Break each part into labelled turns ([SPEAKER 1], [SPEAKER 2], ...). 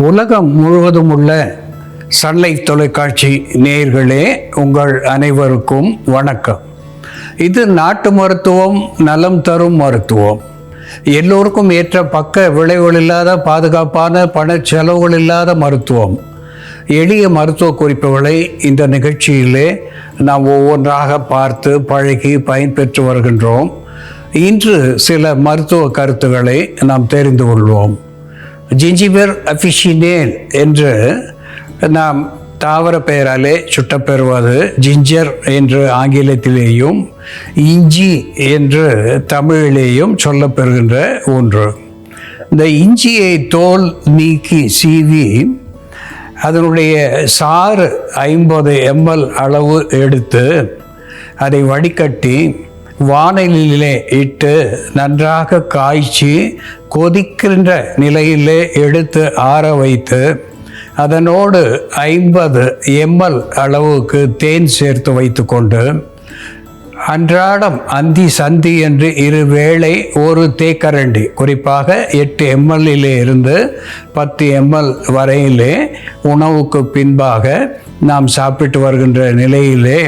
[SPEAKER 1] உலகம் முழுவதும் உள்ள சன்லைஃப் தொலைக்காட்சி நேயர்களே, உங்கள் அனைவருக்கும் வணக்கம். இது நாட்டு மருத்துவம், நலம் தரும் மருத்துவம். எல்லோருக்கும் ஏற்ற பக்க விளைவுகள் இல்லாத, பாதுகாப்பான, பண செலவுகள் இல்லாத மருத்துவம். எளிய மருத்துவ குறிப்புகளை இந்த நிகழ்ச்சியிலே நாம் ஒவ்வொன்றாக பார்த்து பழகி பயன்பெற்று வருகின்றோம். இன்று சில மருத்துவ கருத்துக்களை நாம் தெரிந்து கொள்வோம். ஜிஞ்சிபர் அஃபிஷினேல் என்று நாம் தாவர பெயராலே சுட்டப்பெறுவது ஜிஞ்சர் என்று ஆங்கிலத்திலேயும் இஞ்சி என்று தமிழிலேயும் சொல்லப்பெறுகின்ற ஒன்று. இந்த இஞ்சியை தோல் நீக்கி சீவி அதனுடைய சாறு 50 ml அளவு எடுத்து அதை வடிகட்டி வாணலியிலே இட்டு நன்றாக காய்ச்சி கொதிக்கின்ற நிலையிலே எடுத்து ஆற வைத்து அதனோடு 50 ml அளவுக்கு தேன் சேர்த்து வைத்து கொண்டு அன்றாடம் அந்தி சந்தி என்று 2 வேளை ஒரு தேக்கரண்டி, குறிப்பாக 8 ml இருந்து 10 ml வரையிலே உணவுக்கு பின்பாக நாம் சாப்பிட்டு வருகின்ற நிலையிலே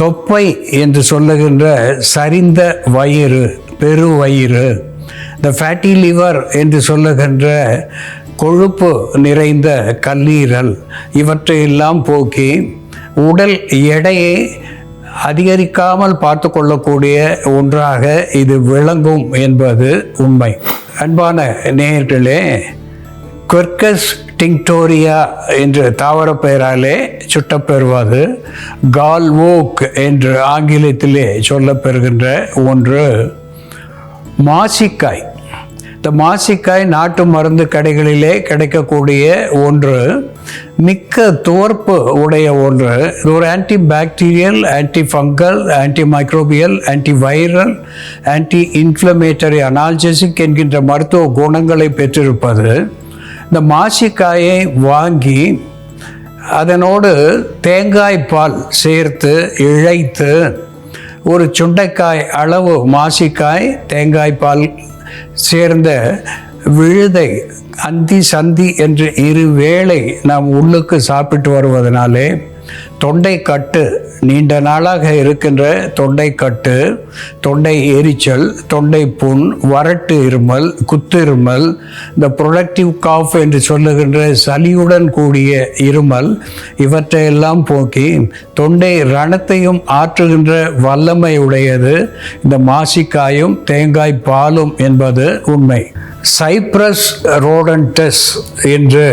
[SPEAKER 1] தொப்பை என்று சொல்லுகின்ற சரிந்த வயிறு, பெருவயிறு, இந்த ஃபேட்டி லிவர் என்று சொல்லுகின்ற கொழுப்பு நிறைந்த கல்லீரல், இவற்றையெல்லாம் போக்கி உடல் எடையை அதிகரிக்காமல் பார்த்து கொள்ளக்கூடிய ஒன்றாக இது விளங்கும் என்பது உண்மை. அன்பான நேயர்களே, குவெர்கஸ் டிங்டோரியா என்று தாவர பெயராலே சுட்டப்பெறுவது கால்வோக் என்று ஆங்கிலத்திலே சொல்லப்பெறுகின்ற ஒன்று மாசிக்காய். இந்த மாசிக்காய் நாட்டு மருந்து கடைகளிலே கிடைக்கக்கூடிய ஒன்று, மிக்க துவர்ப்பு உடைய ஒன்று. இது ஒரு anti bacterial, anti fungal, anti microbial, anti viral, anti inflammatory, analgesic என்கின்ற மருத்துவ குணங்களை பெற்றிருப்பது. இந்த மாசிக்காயை வாங்கி அதனோடு தேங்காய் பால் சேர்த்து இழைத்து ஒரு சுண்டைக்காய் அளவு மாசிக்காய், தேங்காய் பால் சேர்ந்த விழுதை அந்தி சந்தி என்று 2 வேளை நாம் உள்ளுக்கு சாப்பிட்டு வருவதனாலே தொண்டை கட்டு, நீண்ட நாளாக இருக்கின்ற தொண்டை கட்டு, தொண்டை எரிச்சல், தொண்டை புண், வறட்டு இருமல், குத்து இருமல், இந்த ப்ரொடக்டிவ் காஃப் என்று சொல்லுகின்ற சளியுடன் கூடிய இருமல், இவற்றையெல்லாம் போக்கி தொண்டை ரணத்தையும் ஆற்றுகின்ற வல்லமை உடையது இந்த மாசிக்காயும் தேங்காய் பாலும் என்பது உண்மை. சைப்ரஸ் ரோடன்டஸ் என்று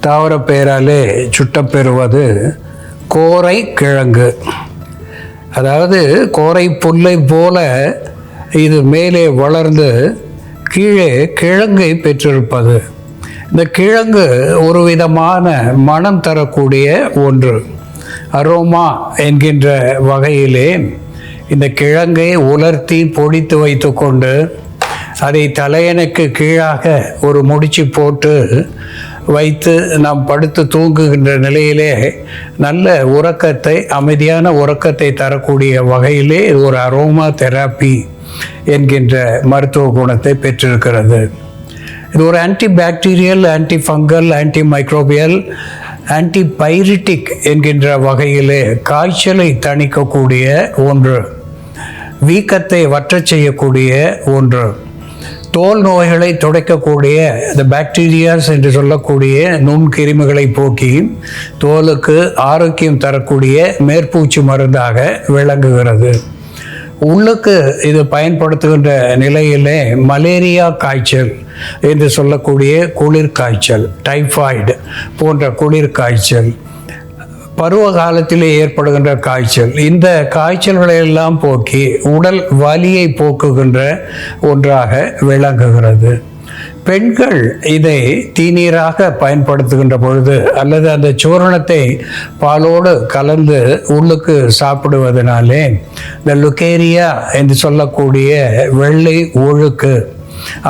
[SPEAKER 1] தாவர பெயராலே சுட்டப்பெறுவது கோரை கிழங்கு. அதாவது கோரை புல்லை போல இது மேலே வளர்ந்து கீழே கிழங்கை பெற்றிருப்பது. இந்த கிழங்கு ஒரு விதமான மனம் தரக்கூடிய ஒன்று. அரோமா என்கின்ற வகையிலே இந்த கிழங்கை உலர்த்தி பொடித்து வைத்து கொண்டு அதை தலையணைக்கு கீழாக ஒரு முடிச்சு போட்டு வைத்து நாம் படுத்து தூங்குகின்ற நிலையிலே நல்ல உறக்கத்தை, அமைதியான உறக்கத்தை தரக்கூடிய வகையிலே ஒரு அரோமா தெராப்பி என்கின்ற மருத்துவ குணத்தை பெற்றிருக்கிறது. இது ஒரு anti bacterial, anti fungal, anti microbial, anti pyretic என்கின்ற வகையிலே காய்ச்சலை தணிக்கக்கூடிய ஒன்று, வீக்கத்தை வற்றச் செய்யக்கூடிய ஒன்று, தோல் நோய்களை துடைக்கக்கூடிய இந்த பாக்டீரியாஸ் என்று சொல்லக்கூடிய நுண்கிருமிகளை போக்கி தோலுக்கு ஆரோக்கியம் தரக்கூடிய மேற்பூச்சி மருந்தாக விளங்குகிறது. உள்ளுக்கு இது பயன்படுத்துகின்ற நிலையிலே மலேரியா காய்ச்சல் என்று சொல்லக்கூடிய குளிர்காய்ச்சல், டைஃபாய்டு போன்ற குளிர்காய்ச்சல், பருவ காலத்திலே ஏற்படுகின்ற காய்ச்சல், இந்த காய்ச்சல்களை எல்லாம் போக்கி உடல் வலியை போக்குகின்ற ஒன்றாக விளங்குகிறது. பெண்கள் இதை தீநீராக பயன்படுத்துகின்ற பொழுது அல்லது அந்த சூரணத்தை பாலோடு கலந்து உள்ளுக்கு சாப்பிடுவதனாலே இந்த லுக்கேரியா என்று சொல்லக்கூடிய வெள்ளை ஒழுக்கு,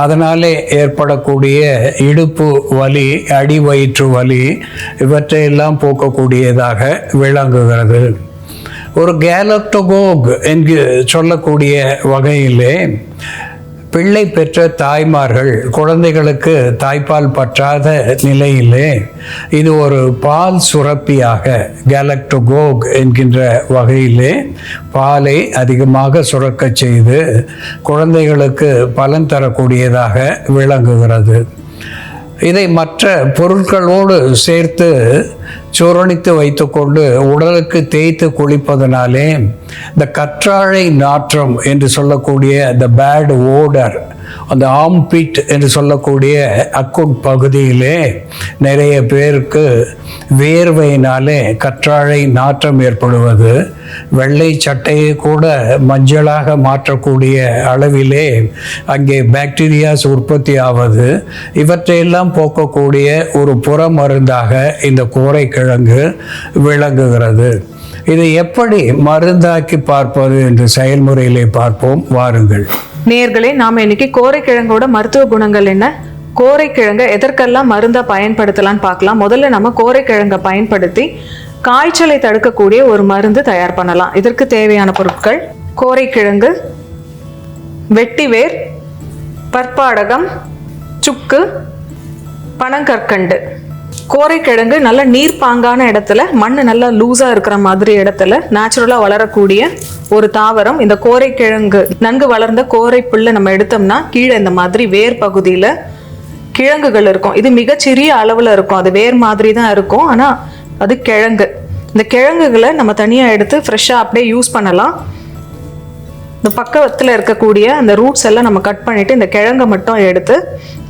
[SPEAKER 1] அதனாலே ஏற்படக்கூடிய இடுப்பு வலி, அடி வயிற்று வலி, இவற்றையெல்லாம் போக்கக்கூடியதாக விளங்குகிறது. ஒரு கேலக்டோகோக் என்று சொல்லக்கூடிய வகையிலே பிள்ளை பெற்ற தாய்மார்கள் குழந்தைகளுக்கு தாய்ப்பால் பற்றாத நிலையிலே இது ஒரு பால் சுரப்பியாக கேலக்டோகோக் என்கின்ற வகையிலே பாலை அதிகமாக சுரக்கச் செய்து குழந்தைகளுக்கு பலன் தரக்கூடியதாக விளங்குகிறது. இதை மற்ற பொருட்களோடு சேர்த்து சுரணித்து வைத்துக்கொண்டு உடலுக்கு தேய்த்து குளிப்பதனாலே இந்த கற்றாழை நாற்றம் என்று சொல்லக்கூடிய the bad odor, அந்த ஆம்பிட் என்று சொல்லக்கூடிய அக்குட் பகுதியிலே நிறைய பேருக்கு வேர்வையினாலே கற்றாழை நாற்றம் ஏற்படுவது, வெள்ளை சட்டையை கூட மஞ்சளாக மாற்றக்கூடிய அளவிலே அங்கே பாக்டீரியாஸ் உற்பத்தி ஆவது, இவற்றையெல்லாம் போக்கக்கூடிய ஒரு புற மருந்தாக இந்த கோரைக்கிழங்கு விளங்குகிறது. இதை எப்படி மருந்தாக்கி பார்ப்பது என்று செயல்முறையிலே பார்ப்போம், வாருங்கள்.
[SPEAKER 2] நேயர்களே, நாம இன்னைக்கு கோரைக்கிழங்கோட மருத்துவ குணங்கள் என்ன, கோரைக்கிழங்கை எதற்கெல்லாம் மருந்தா பயன்படுத்தலாம்னு பார்க்கலாம். முதல்ல நம்ம கோரைக்கிழங்கை பயன்படுத்தி காய்ச்சலை தடுக்கக்கூடிய ஒரு மருந்து தயார் பண்ணலாம். இதற்கு தேவையான பொருட்கள்: கோரைக்கிழங்கு, வெட்டிவேர், பற்பாடகம், சுக்கு, பனங்கற்கண்டு. கோரைக்கிழங்கு நல்ல நீர்ப்பாங்கான இடத்துல, மண் நல்லா லூஸா இருக்கிற மாதிரி இடத்துல நேச்சுரலா வளரக்கூடிய ஒரு தாவரம். இந்த கோரைக்கிழங்கு நன்கு வளர்ந்த கோரை புல்லை நம்ம எடுத்தோம்னா கீழே இந்த மாதிரி வேர் பகுதியில கிழங்குகள் இருக்கும். இது மிகச்சிறிய அளவுல இருக்கும், அது வேர் மாதிரி தான் இருக்கும், ஆனா அது கிழங்கு. இந்த கிழங்குகளை நம்ம தனியா எடுத்து ஃப்ரெஷ்ஷா அப்படியே யூஸ் பண்ணலாம். இந்த பக்கத்துல இருக்கக்கூடிய அந்த ரூட்ஸ் எல்லாம் நம்ம கட் பண்ணிட்டு இந்த கிழங்கை மட்டும் எடுத்து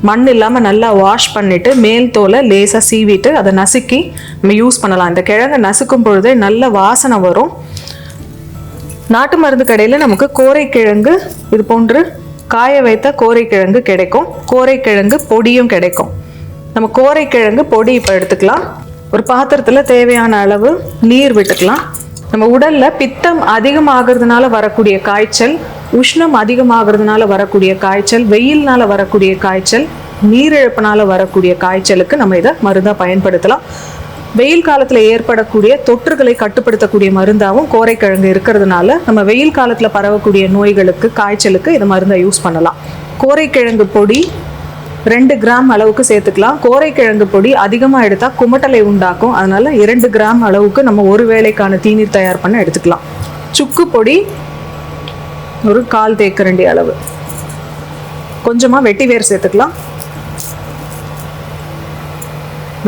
[SPEAKER 2] மண் இல்லாம நல்லா வாஷ் பண்ணிட்டு மேல் தோலை லேசா சீவிட்டு அதை நசுக்கி நம்ம யூஸ் பண்ணலாம். இந்த கிழங்கை நசுக்கும் பொழுதே நல்ல வாசனை வரும். நாட்டு மருந்து கடையில் நமக்கு கோரைக்கிழங்கு இது போன்று காய வைத்த கோரைக்கிழங்கு கிடைக்கும். கோரைக்கிழங்கு பொடியும் கிடைக்கும். நம்ம கோரைக்கிழங்கு பொடி இப்போ எடுத்துக்கலாம். ஒரு பாத்திரத்தில் தேவையான அளவு நீர் விட்டுக்கலாம். நம்ம உடல்ல பித்தம் அதிகமாகிறதுனால வரக்கூடிய காய்ச்சல், உஷ்ணம் அதிகமாகிறதுனால வரக்கூடிய காய்ச்சல், வெயில்னால வரக்கூடிய காய்ச்சல், நீரிழப்பினால வரக்கூடிய காய்ச்சலுக்கு நம்ம இதை மருந்தா பயன்படுத்தலாம். வெயில் காலத்துல ஏற்படக்கூடிய தொற்றுகளை கட்டுப்படுத்தக்கூடிய மருந்தாகவும் கோரைக்கிழங்கு இருக்கிறதுனால நம்ம வெயில் காலத்துல பரவக்கூடிய நோய்களுக்கு, காய்ச்சலுக்கு இதை மருந்தை யூஸ் பண்ணலாம். கோரைக்கிழங்கு பொடி 2 கிராம் அளவுக்கு சேர்த்துக்கலாம். கோரைக்கிழங்கு பொடி அதிகமாக எடுத்தால் குமட்டலை உண்டாக்கும், அதனால 2 கிராம் அளவுக்கு நம்ம ஒரு வேளைக்கான தீநீர் தயார் பண்ண எடுத்துக்கலாம். சுக்கு பொடி ஒரு 1/4 தேக்கரண்டி அளவு. கொஞ்சமாக வெட்டிவேர் சேர்த்துக்கலாம்.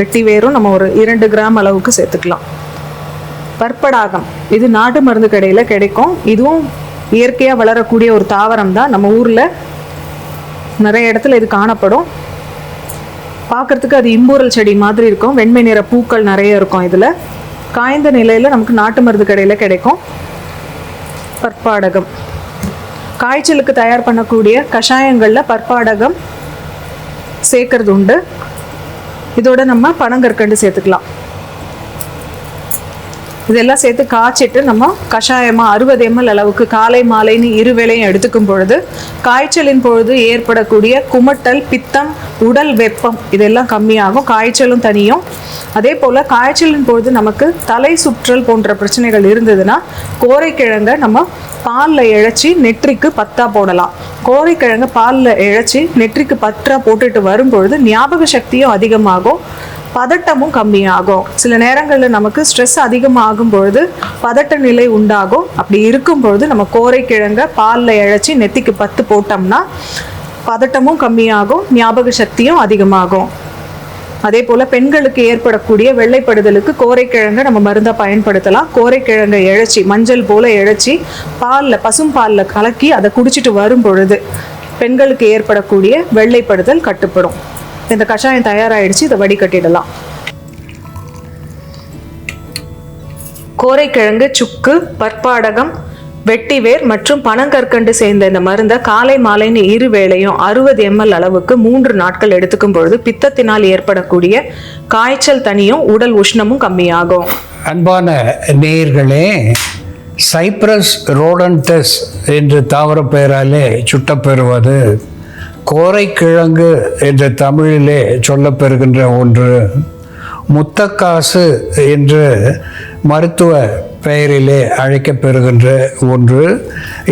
[SPEAKER 2] வெட்டிவேரும் நம்ம ஒரு 2 கிராம் அளவுக்கு சேர்த்துக்கலாம். பற்படாகம் இது நாட்டு மருந்து கடையில் கிடைக்கும். இதுவும் இயற்கையாக வளரக்கூடிய ஒரு தாவரம் தான். நம்ம ஊரில் நிறைய இடத்துல இது காணப்படும். பார்க்கறதுக்கு அது இம்பூரல் செடி மாதிரி இருக்கும். வெண்மை நிற பூக்கள் நிறைய இருக்கும். இதில் காய்ந்த நிலையில் நமக்கு நாட்டு மருந்து கடையில் கிடைக்கும். பற்பாடகம் காய்ச்சலுக்கு தயார் பண்ணக்கூடிய கஷாயங்களில் பற்பாடகம் சேர்க்கறது உண்டு. இதோட நம்ம பனங்கற்கண்டு சேர்த்துக்கலாம். இதெல்லாம் சேர்த்து காய்ச்சிட்டு நம்ம கஷாயமா 60 ml அளவுக்கு காலை மாலைன்னு 2 வேளையும் எடுத்துக்கும் பொழுது காய்ச்சலின் பொழுது ஏற்படக்கூடிய குமட்டல், பித்தம், உடல் வெப்பம் இதெல்லாம் கம்மியாகும். காய்ச்சலும் தனியும். அதே போல காய்ச்சலின் பொழுது நமக்கு தலை சுற்றல் போன்ற பிரச்சனைகள் இருந்ததுன்னா கோரைக்கிழங்கை நம்ம பாலில் இழைச்சி நெற்றிக்கு பத்தா போடலாம். கோரைக்கிழங்கை பாலில் இழைச்சி நெற்றிக்கு பற்றா போட்டுட்டு வரும்பொழுது ஞாபக சக்தியும் அதிகமாகும், பதட்டமும் கம்மியாகும். சில நேரங்களில் நமக்கு ஸ்ட்ரெஸ் அதிகமாகும் பொழுது பதட்ட நிலை உண்டாகும். அப்படி இருக்கும் பொழுது நம்ம கோரைக்கிழங்கை பாலில் இழைச்சி நெத்திக்கு 10 போட்டோம்னா பதட்டமும் கம்மியாகும், ஞாபக சக்தியும் அதிகமாகும். அதே போல பெண்களுக்கு ஏற்படக்கூடிய வெள்ளைப்படுதலுக்கு கோரைக்கிழங்கை நம்ம மருந்தா பயன்படுத்தலாம். கோரைக்கிழங்கை இழைச்சி மஞ்சள் போல இழைச்சி பாலில், பசும் பாலில் கலக்கி அதை குடிச்சிட்டு வரும் பொழுது பெண்களுக்கு ஏற்படக்கூடிய வெள்ளைப்படுதல் கட்டுப்படும். இந்த கஷாயம் தயாராகிடுச்சு. இதை வடிகட்டிடலாம். கோரைக்கிழங்கு, சுக்கு, பற்பாடகம், வெட்டிவேர் மற்றும் பனங்கற்கண்டு சேர்ந்த இந்த மருந்தை காலை மாலைன்னு 2 வேளையும் 60 ml அளவுக்கு 3 நாட்கள் எடுத்துக்கும் பொழுது பித்தத்தினால் ஏற்படக்கூடிய காய்ச்சல் தனியும், உடல் உஷ்ணமும் கம்மியாகும்.
[SPEAKER 1] அன்பான நேயர்களே, சைப்ரஸ் ரோடன்டஸ் என்று தாவர பெயராலே சுட்டப்பெறுவது கோரைக்கிழங்கு என்ற தமிழிலே சொல்லப்பெறுகின்ற ஒன்று. முத்தக்காசு என்று மருத்துவ பெயரிலே அழைக்கப்பெறுகின்ற ஒன்று.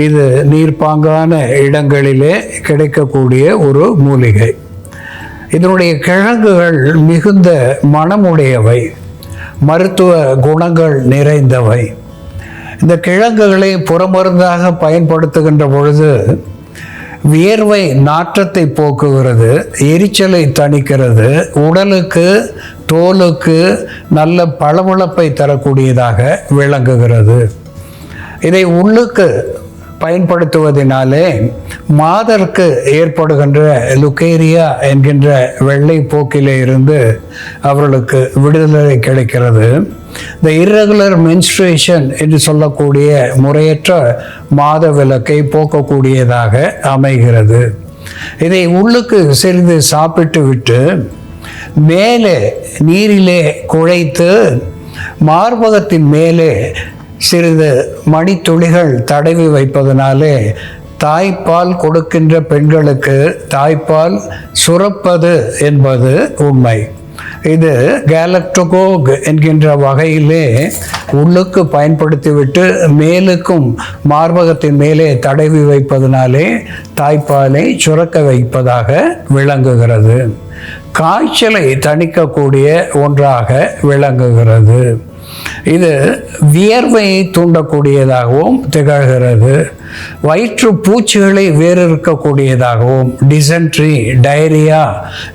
[SPEAKER 1] இது நீர்ப்பாங்கான இடங்களிலே கிடைக்கக்கூடிய ஒரு மூலிகை. இதனுடைய கிழங்குகள் மிகுந்த மணமுடையவை, மருத்துவ குணங்கள் நிறைந்தவை. இந்த கிழங்குகளை புறமருந்தாக பயன்படுத்துகின்ற பொழுது வியர்வை நாற்றத்தை போக்குகிறது, எரிச்சலை தணிக்கிறது, உடலுக்கு தோலுக்கு நல்ல பளபளப்பை தரக்கூடியதாக விளங்குகிறது. இதை உள்ளுக்கு பயன்படுத்துவதனாலே மாதருக்கு ஏற்படுகின்ற லுக்கேரியா என்கின்ற வெள்ளை போக்கிலே இருந்து அவர்களுக்கு விடுதலை கிடைக்கிறது. இந்த இர்ரெகுலர் மென்ஸ்ட்ரேஷன் என்று சொல்லக்கூடிய முறையற்ற மாத விலக்கை போக்கக்கூடியதாக அமைகிறது. இதை உள்ளுக்கு சிறிது சாப்பிட்டு விட்டு மேலே நீரிலே குழைத்து மார்பகத்தின் மேலே சிறிது மணித்துளிகள் தடவி வைப்பதனாலே தாய்ப்பால் கொடுக்கின்ற பெண்களுக்கு தாய்ப்பால் சுரப்பது என்பது உண்மை. இது கேலக்டோகோக் என்கின்ற வகையிலே உள்ளுக்கு பயன்படுத்திவிட்டு மேலுக்கும் மார்பகத்தின் மேலே தடவி வைப்பதனாலே தாய்ப்பாலை சுரக்க வைப்பதாக விளங்குகிறது. காய்ச்சலை தணிக்கக்கூடிய ஒன்றாக விளங்குகிறது. இது வியர்வையை தூண்டக்கூடியதாகவும் திகழ்கிறது. வயிற்று பூச்சிகளை வேறிருக்கக்கூடியதாகவும், டிசென்ட்ரி, டயரியா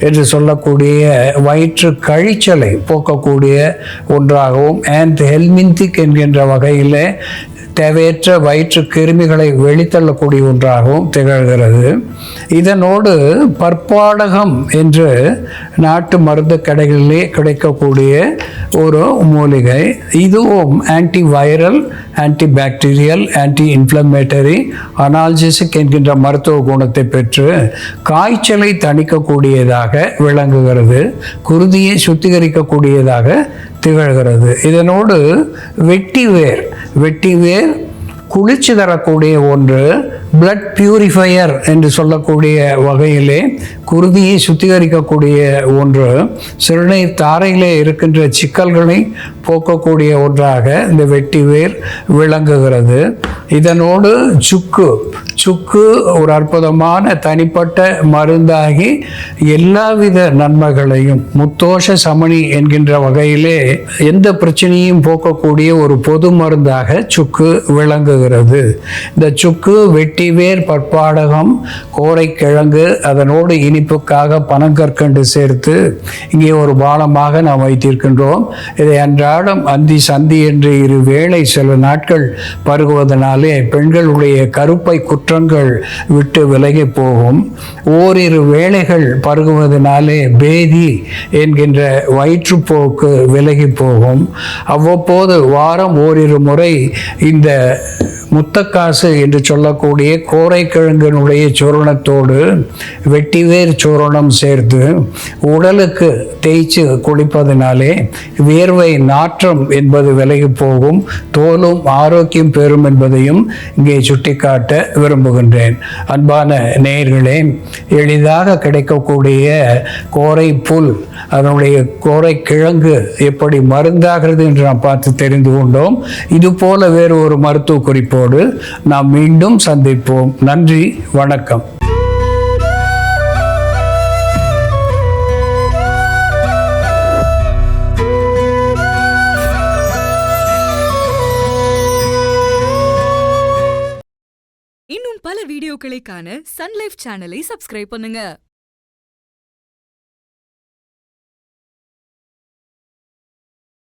[SPEAKER 1] என்று சொல்லக்கூடிய வயிற்று கழிச்சலை போக்கக்கூடிய ஒன்றாகவும், அண்ட் ஹெல்மின்திக் என்கின்ற வகையில் தேவையற்ற வயிற்று கிருமிகளை வெளித்தள்ளக்கூடிய ஒன்றாகவும் திகழ்கிறது. இதனோடு பற்பாடகம் என்று நாட்டு மருந்து கடைகளிலே கிடைக்கக்கூடிய ஒரு மூலிகை. இதுவும் antiviral, antibacterial, anti inflammatory, analgesic என்கின்ற மருத்துவ குணத்தை பெற்று காய்ச்சலை தணிக்கக்கூடியதாக விளங்குகிறது. குருதியை சுத்திகரிக்கக்கூடியதாக திகழ்கிறது. இதனோடு வெட்டிவேர் குளிர்ச்சி தரக்கூடிய ஒன்று. பிளட் பியூரிஃபையர் என்று சொல்லக்கூடிய வகையிலே குருதியை சுத்திகரிக்கக்கூடிய ஒன்று. சிறுநீர் தாரையிலே இருக்கின்ற சிக்கல்களை போக்கக்கூடிய ஒன்றாக இந்த வெட்டிவேர் விளங்குகிறது. இதனோடு சுக்கு ஒரு அற்புதமான தனிப்பட்ட மருந்தாகி எல்லாவித நன்மைகளையும், முத்தோஷ சமணி என்கின்ற வகையிலே எந்த பிரச்சனையும் போக்கக்கூடிய ஒரு பொது மருந்தாக சுக்கு விளங்குகிறது. இந்த சுக்கு, வெட்டிவேர், பற்பாடகம், கோரைக்கிழங்கு, அதனோடு இனிப்புக்காக பனங்கற்கண்டு சேர்த்து இங்கே ஒரு பானமாக நாம் வைத்திருக்கின்றோம். இதை அன்றாடம் அந்தி சந்தி என்று 2 வேளை சில நாட்கள் பருகுவதனாலே பெண்களுடைய கருப்பை குற்றங்கள் விட்டு விலகி போகும். 1 வேளைகள் பருகுவதனாலே பேதி என்கின்ற வயிற்றுப்போக்கு விலகி போகும். அவ்வப்போது வாரம் 1 முறை இந்த முத்தக்காசு என்று சொல்லக்கூடிய கோரைக்கிழங்கினுடைய சூரணத்தோடு வெட்டிவேர் சூரணம் சேர்த்து உடலுக்கு தேய்ச்சி குளிப்பதனாலே வியர்வை நாற்றம் என்பது விலகி போகும், தோலும் ஆரோக்கியம் பெறும் என்பதையும் இங்கே சுட்டிக்காட்ட விரும்புகின்றேன். அன்பான நேயர்களே, எளிதாக கிடைக்கக்கூடிய கோரை புல், அதனுடைய கோரை கிழங்கு எப்படி மருந்தாகிறது என்று நாம் பார்த்து தெரிந்து கொண்டோம். இது போல வேறு ஒரு மருத்துவ குறிப்போடு நாம் மீண்டும் சந்திப்போம். நன்றி, வணக்கம்.
[SPEAKER 3] இன்னும் பல வீடியோக்களை காண சன் லைஃப் சேனலை சப்ஸ்கிரைப் பண்ணுங்க.